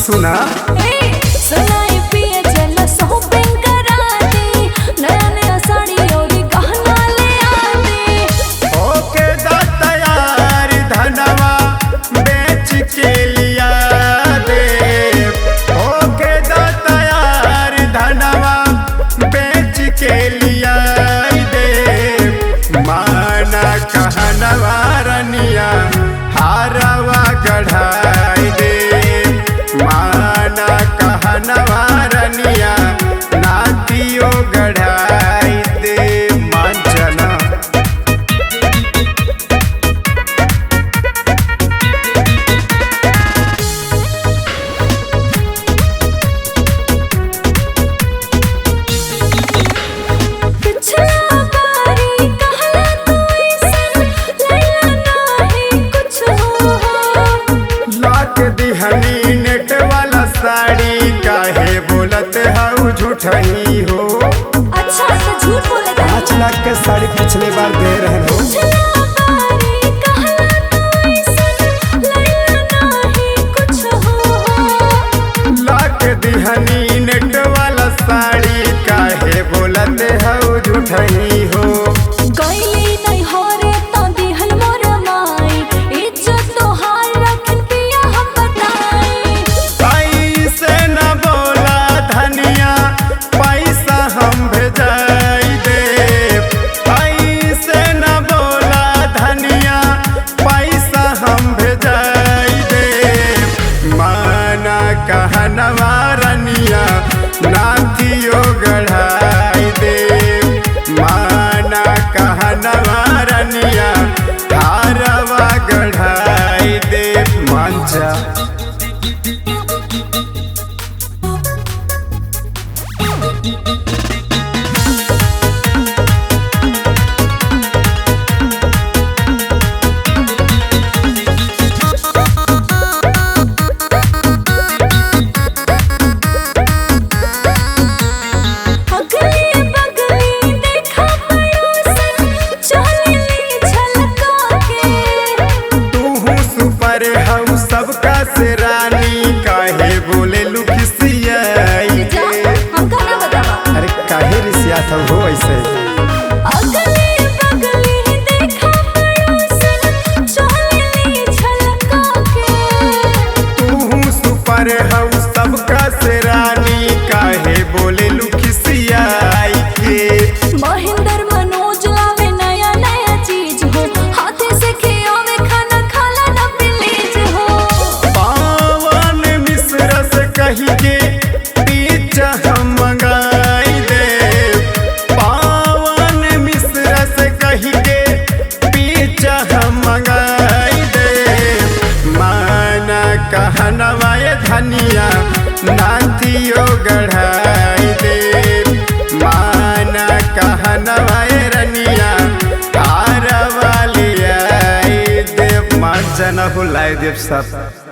सुना हारवा गढ़ाई दे माना कहनवा रनिया नातियो गढ़ाई दे मांचना दिहनी नेट वाला साड़ी काहे बोलत हऊ झूठही हो। अच्छा तो झूठ बोलत है। 5 लाख के साड़ी पिछले बार दे रहे हो। लाख दिहनी नेट वाला साड़ी काहे बोलत हऊ झूठही हो। कहनवा रनिया नातियो गढ़ाई दे माना कहनवा रनिया हारवा गढ़ाई दे मांचा सबका से रानी काहे बोले लुखिसियाई अरे काहे रिसियात हो ऐसे तू सुपर हऊ सबका से रानी काहे बोले लुखिसियाई के महेंद्र मनोज लावे नया नया चीज हो हाथे से खियावे खाना खाला न प्लीज हो। पावन मिश्र से कही के पिज्जा हम मंगाई दे पावन मिश्र से कही के पिज्जा हम मंगाई दे माना कहनवा धनिया नातियो गढ़ाई दे माना कहनवा रनिया हारवा लियाई दे मांचना भुलाई देव सब।